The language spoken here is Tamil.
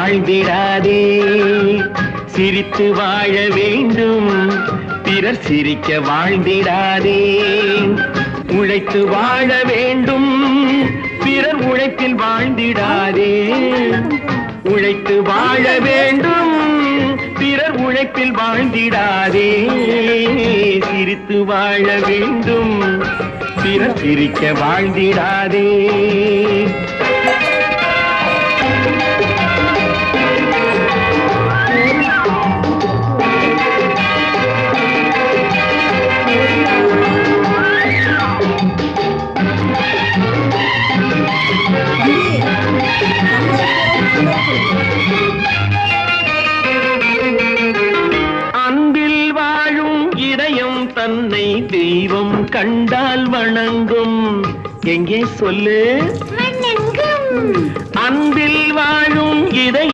வாழ்ந்திடாதே. சிரித்து வாழ வேண்டும், பிறர் சிரிக்க வாழ்ந்திடாதே. உழைத்து வாழ வேண்டும், பிறர் உழைப்பில் வாழ்ந்திடாதே. உழைத்து வாழ வேண்டும், பிறர் உழைப்பில் வாழ்ந்திடாதே. சிரித்து வாழ வேண்டும், பிறர் சிரிக்க வாழ்ந்திடாதே. அன்பில் வாழும் இதயம் தன்னை தெய்வம் கண்டால் வணங்கும். எங்கே சொல்லு? அன்பில் வாழும் இதயம்